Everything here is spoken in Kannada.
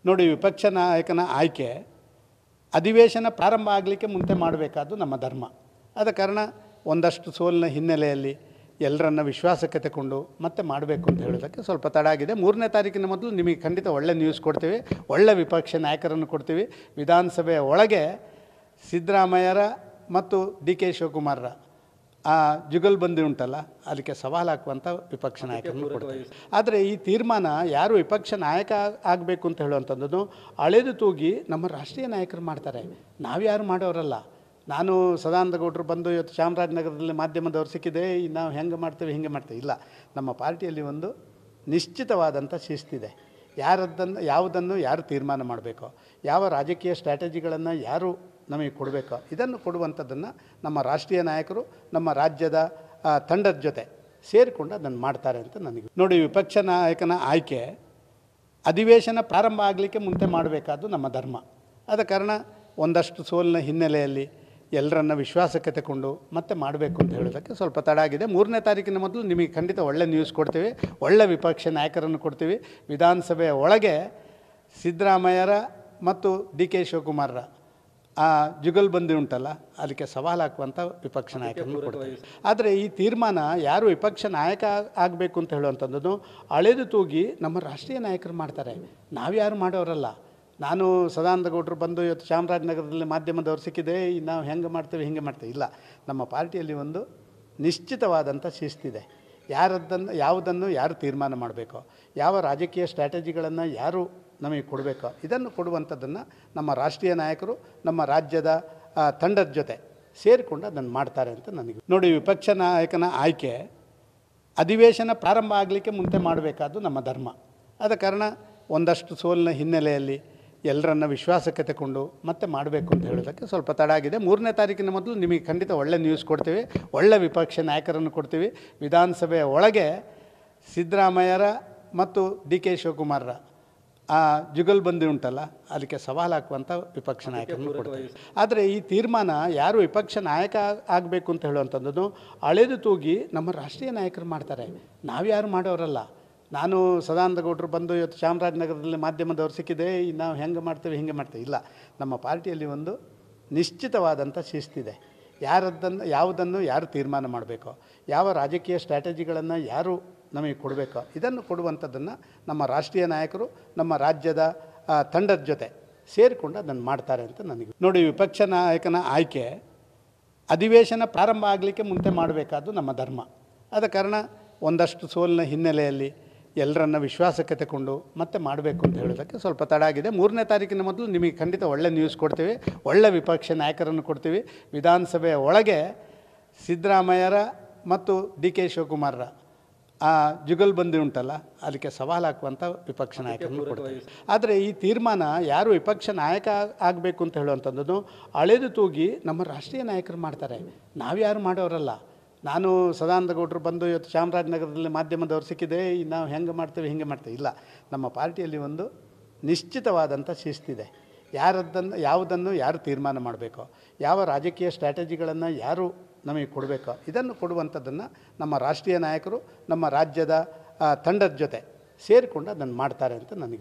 ನೋಡಿ, ವಿಪಕ್ಷ ನಾಯಕನ ಆಯ್ಕೆ ಅಧಿವೇಶನ ಪ್ರಾರಂಭ ಆಗಲಿಕ್ಕೆ ಮುಂಚೆ ಮಾಡಬೇಕಾದ್ದು ನಮ್ಮ ಧರ್ಮ. ಆದ ಕಾರಣ ಒಂದಷ್ಟು ಸೋಲಿನ ಹಿನ್ನೆಲೆಯಲ್ಲಿ ಎಲ್ಲರನ್ನ ವಿಶ್ವಾಸಕ್ಕೆ ತಗೊಂಡು ಮತ್ತೆ ಮಾಡಬೇಕು ಅಂತ ಹೇಳೋದಕ್ಕೆ ಸ್ವಲ್ಪ ತಡ ಆಗಿದೆ. 3ನೇ ತಾರೀಕಿನ ಮೊದಲು ನಿಮಗೆ ಖಂಡಿತ ಒಳ್ಳೆ ನ್ಯೂಸ್ ಕೊಡ್ತೀವಿ, ಒಳ್ಳೆ ವಿಪಕ್ಷ ನಾಯಕರನ್ನು ಕೊಡ್ತೀವಿ. ವಿಧಾನಸಭೆಯ ಒಳಗೆ ಸಿದ್ದರಾಮಯ್ಯರ ಮತ್ತು ಡಿ ಕೆ ಶಿವಕುಮಾರರ ಆ ಜುಗಲ್ಬಂದಿ ಉಂಟಲ್ಲ, ಅದಕ್ಕೆ ಸವಾಲು ಹಾಕುವಂಥ ವಿಪಕ್ಷ ನಾಯಕರನ್ನು ಕೊಡ್ತೀವಿ. ಆದರೆ ಈ ತೀರ್ಮಾನ ಯಾರು ವಿಪಕ್ಷ ನಾಯಕ ಆಗಬೇಕು ಅಂತ ಹೇಳುವಂಥದ್ದು ಅಳೆದು ತೂಗಿ ನಮ್ಮ ರಾಷ್ಟ್ರೀಯ ನಾಯಕರು ಮಾಡ್ತಾರೆ, ನಾವ್ಯಾರು ಮಾಡೋರಲ್ಲ. ನಾನು ಸದಾನಂದ ಗೌಡರು ಬಂದು ಇವತ್ತು ಚಾಮರಾಜನಗರದಲ್ಲಿ ಮಾಧ್ಯಮದವ್ರು ಸಿಕ್ಕಿದೆ, ನಾವು ಹೆಂಗೆ ಮಾಡ್ತೇವೆ ಹಿಂಗೆ ಮಾಡ್ತೇವೆ ಇಲ್ಲ. ನಮ್ಮ ಪಾರ್ಟಿಯಲ್ಲಿ ಒಂದು ನಿಶ್ಚಿತವಾದಂಥ ಶಿಸ್ತಿದೆ. ಯಾವುದನ್ನು ಯಾರು ತೀರ್ಮಾನ ಮಾಡಬೇಕೋ, ಯಾವ ರಾಜಕೀಯ ಸ್ಟ್ರಾಟಜಿಗಳನ್ನು ಯಾರು ನಮಗೆ ಕೊಡಬೇಕೋ ಇದನ್ನು ಕೊಡುವಂಥದ್ದನ್ನು ನಮ್ಮ ರಾಷ್ಟ್ರೀಯ ನಾಯಕರು ನಮ್ಮ ರಾಜ್ಯದ ತಂಡದ ಜೊತೆ ಸೇರಿಕೊಂಡು ಅದನ್ನು ಮಾಡ್ತಾರೆ ಅಂತ ನನಗೆ. ನೋಡಿ, ವಿಪಕ್ಷ ನಾಯಕನ ಆಯ್ಕೆ ಅಧಿವೇಶನ ಪ್ರಾರಂಭ ಆಗಲಿಕ್ಕೆ ಮುಂಚೆ ಮಾಡಬೇಕಾದ್ದು ನಮ್ಮ ಧರ್ಮ. ಆದ ಕಾರಣ ಒಂದಷ್ಟು ಸೋಲಿನ ಹಿನ್ನೆಲೆಯಲ್ಲಿ ಎಲ್ಲರನ್ನ ವಿಶ್ವಾಸಕ್ಕೆ ತಗೊಂಡು ಮತ್ತೆ ಮಾಡಬೇಕು ಅಂತ ಹೇಳೋದಕ್ಕೆ ಸ್ವಲ್ಪ ತಡ ಆಗಿದೆ. 3ನೇ ತಾರೀಕಿನ ಮೊದಲು ನಿಮಗೆ ಖಂಡಿತ ಒಳ್ಳೆ ನ್ಯೂಸ್ ಕೊಡ್ತೀವಿ, ಒಳ್ಳೆ ವಿಪಕ್ಷ ನಾಯಕರನ್ನು ಕೊಡ್ತೀವಿ. ವಿಧಾನಸಭೆಯ ಒಳಗೆ ಸಿದ್ದರಾಮಯ್ಯರ ಮತ್ತು ಡಿ ಕೆ ಶಿವಕುಮಾರರ ಆ ಜುಗಲ್ಬಂದಿ ಉಂಟಲ್ಲ, ಅದಕ್ಕೆ ಸವಾಲು ಹಾಕುವಂಥ ವಿಪಕ್ಷ ನಾಯಕರನ್ನು ಕೊಡ್ತೀವಿ. ಆದರೆ ಈ ತೀರ್ಮಾನ ಯಾರು ವಿಪಕ್ಷ ನಾಯಕ ಆಗಬೇಕು ಅಂತ ಹೇಳುವಂಥದ್ದು ಅಳೆದು ತೂಗಿ ನಮ್ಮ ರಾಷ್ಟ್ರೀಯ ನಾಯಕರು ಮಾಡ್ತಾರೆ, ನಾವ್ಯಾರು ಮಾಡೋರಲ್ಲ. ನಾನು ಸದಾನಂದ ಗೌಡರು ಬಂದು ಇವತ್ತು ಚಾಮರಾಜನಗರದಲ್ಲಿ ಮಾಧ್ಯಮದವ್ರು ಸಿಕ್ಕಿದೆ, ನಾವು ಹೆಂಗೆ ಮಾಡ್ತೇವೆ ಹಿಂಗೆ ಮಾಡ್ತೇವೆ ಇಲ್ಲ. ನಮ್ಮ ಪಾರ್ಟಿಯಲ್ಲಿ ಒಂದು ನಿಶ್ಚಿತವಾದಂಥ ಶಿಸ್ತಿದೆ. ಯಾವುದನ್ನು ಯಾರು ತೀರ್ಮಾನ ಮಾಡಬೇಕೋ, ಯಾವ ರಾಜಕೀಯ ಸ್ಟ್ರಾಟಜಿಗಳನ್ನು ಯಾರು ನಮಗೆ ಕೊಡಬೇಕೋ ಇದನ್ನು ಕೊಡುವಂಥದ್ದನ್ನು ನಮ್ಮ ರಾಷ್ಟ್ರೀಯ ನಾಯಕರು ನಮ್ಮ ರಾಜ್ಯದ ತಂಡದ ಜೊತೆ ಸೇರಿಕೊಂಡು ಅದನ್ನು ಮಾಡ್ತಾರೆ ಅಂತ ನನಗೆ. ನೋಡಿ, ವಿಪಕ್ಷ ನಾಯಕನ ಆಯ್ಕೆ ಅಧಿವೇಶನ ಪ್ರಾರಂಭ ಆಗಲಿಕ್ಕೆ ಮುಂಚೆ ಮಾಡಬೇಕಾದ್ದು ನಮ್ಮ ಧರ್ಮ. ಆದ ಕಾರಣ ಒಂದಷ್ಟು ಸೋಲಿನ ಹಿನ್ನೆಲೆಯಲ್ಲಿ ಎಲ್ಲರನ್ನ ವಿಶ್ವಾಸಕ್ಕೆ ತಗೊಂಡು ಮತ್ತೆ ಮಾಡಬೇಕು ಅಂತ ಹೇಳೋದಕ್ಕೆ ಸ್ವಲ್ಪ ತಡ ಆಗಿದೆ. 3ನೇ ತಾರೀಕಿನ ಮೊದಲು ನಿಮಗೆ ಖಂಡಿತ ಒಳ್ಳೆ ನ್ಯೂಸ್ ಕೊಡ್ತೀವಿ, ಒಳ್ಳೆ ವಿಪಕ್ಷ ನಾಯಕರನ್ನು ಕೊಡ್ತೀವಿ. ವಿಧಾನಸಭೆಯ ಒಳಗೆ ಸಿದ್ದರಾಮಯ್ಯರ ಮತ್ತು ಡಿ ಕೆ ಶಿವಕುಮಾರರ ಆ ಜುಗಲ್ಬಂದಿ ಉಂಟಲ್ಲ, ಅದಕ್ಕೆ ಸವಾಲು ಹಾಕುವಂಥ ವಿಪಕ್ಷ ನಾಯಕರನ್ನು ಕೊಡ್ತೀವಿ. ಆದರೆ ಈ ತೀರ್ಮಾನ ಯಾರು ವಿಪಕ್ಷ ನಾಯಕ ಆಗಬೇಕು ಅಂತ ಹೇಳುವಂಥದ್ದು ಅಳೆದು ತೂಗಿ ನಮ್ಮ ರಾಷ್ಟ್ರೀಯ ನಾಯಕರು ಮಾಡ್ತಾರೆ, ನಾವ್ಯಾರು ಮಾಡೋರಲ್ಲ. ನಾನು ಸದಾನಂದ ಗೌಡರು ಬಂದು ಇವತ್ತು ಚಾಮರಾಜನಗರದಲ್ಲಿ ಮಾಧ್ಯಮದವ್ರು ಸಿಕ್ಕಿದೆ, ನಾವು ಹೆಂಗೆ ಮಾಡ್ತೇವೆ ಹಿಂಗೆ ಮಾಡ್ತೇವೆ ಇಲ್ಲ. ನಮ್ಮ ಪಾರ್ಟಿಯಲ್ಲಿ ಒಂದು ನಿಶ್ಚಿತವಾದಂಥ ಶಿಸ್ತಿದೆ. ಯಾವುದನ್ನು ಯಾರು ತೀರ್ಮಾನ ಮಾಡಬೇಕೋ, ಯಾವ ರಾಜಕೀಯ ಸ್ಟ್ರಾಟಜಿಗಳನ್ನು ಯಾರು ನಮಗೆ ಕೊಡಬೇಕೋ ಇದನ್ನು ಕೊಡುವಂಥದ್ದನ್ನು ನಮ್ಮ ರಾಷ್ಟ್ರೀಯ ನಾಯಕರು ನಮ್ಮ ರಾಜ್ಯದ ತಂಡದ ಜೊತೆ ಸೇರಿಕೊಂಡು ಅದನ್ನು ಮಾಡ್ತಾರೆ ಅಂತ ನನಗೆ. ನೋಡಿ, ವಿಪಕ್ಷ ನಾಯಕನ ಆಯ್ಕೆ ಅಧಿವೇಶನ ಪ್ರಾರಂಭ ಆಗಲಿಕ್ಕೆ ಮುಂಚೆ ಮಾಡಬೇಕಾದ್ದು ನಮ್ಮ ಧರ್ಮ. ಆದ ಕಾರಣ ಒಂದಷ್ಟು ಸೋಲಿನ ಹಿನ್ನೆಲೆಯಲ್ಲಿ ಎಲ್ಲರನ್ನ ವಿಶ್ವಾಸಕ್ಕೆ ತಗೊಂಡು ಮತ್ತೆ ಮಾಡಬೇಕು ಅಂತ ಹೇಳೋದಕ್ಕೆ ಸ್ವಲ್ಪ ತಡ ಆಗಿದೆ. 3ನೇ ತಾರೀಕಿನ ಮೊದಲು ನಿಮಗೆ ಖಂಡಿತ ಒಳ್ಳೆ ನ್ಯೂಸ್ ಕೊಡ್ತೀವಿ, ಒಳ್ಳೆ ವಿಪಕ್ಷ ನಾಯಕರನ್ನು ಕೊಡ್ತೀವಿ. ವಿಧಾನಸಭೆಯ ಒಳಗೆ ಸಿದ್ದರಾಮಯ್ಯರ ಮತ್ತು ಡಿ ಕೆ ಶಿವಕುಮಾರರ ಆ ಜುಗಲ್ಬಂದಿ ಉಂಟಲ್ಲ, ಅದಕ್ಕೆ ಸವಾಲು ಹಾಕುವಂಥ ವಿಪಕ್ಷ ನಾಯಕರನ್ನು ಕೊಡ್ತೀವಿ. ಆದರೆ ಈ ತೀರ್ಮಾನ ಯಾರು ವಿಪಕ್ಷ ನಾಯಕ ಆಗಬೇಕು ಅಂತ ಹೇಳುವಂಥದ್ದು ಅಳೆದು ತೂಗಿ ನಮ್ಮ ರಾಷ್ಟ್ರೀಯ ನಾಯಕರು ಮಾಡ್ತಾರೆ, ನಾವ್ಯಾರು ಮಾಡೋರಲ್ಲ. ನಾನು ಸದಾನಂದ ಗೌಡರು ಬಂದು ಇವತ್ತು ಚಾಮರಾಜನಗರದಲ್ಲಿ ಮಾಧ್ಯಮದವ್ರು ಸಿಕ್ಕಿದೆ, ನಾವು ಹೆಂಗೆ ಮಾಡ್ತೇವೆ ಹಿಂಗೆ ಮಾಡ್ತೇವೆ ಇಲ್ಲ. ನಮ್ಮ ಪಾರ್ಟಿಯಲ್ಲಿ ಒಂದು ನಿಶ್ಚಿತವಾದಂಥ ಶಿಸ್ತಿದೆ. ಯಾವುದನ್ನು ಯಾರು ತೀರ್ಮಾನ ಮಾಡಬೇಕೋ, ಯಾವ ರಾಜಕೀಯ ಸ್ಟ್ರಾಟಜಿಗಳನ್ನು ಯಾರು ನಮಗೆ ಕೊಡಬೇಕೋ ಇದನ್ನು ಕೊಡುವಂಥದ್ದನ್ನು ನಮ್ಮ ರಾಷ್ಟ್ರೀಯ ನಾಯಕರು ನಮ್ಮ ರಾಜ್ಯದ ತಂಡದ ಜೊತೆ ಸೇರಿಕೊಂಡು ಅದನ್ನು ಮಾಡ್ತಾರೆ ಅಂತ ನನಗೆ.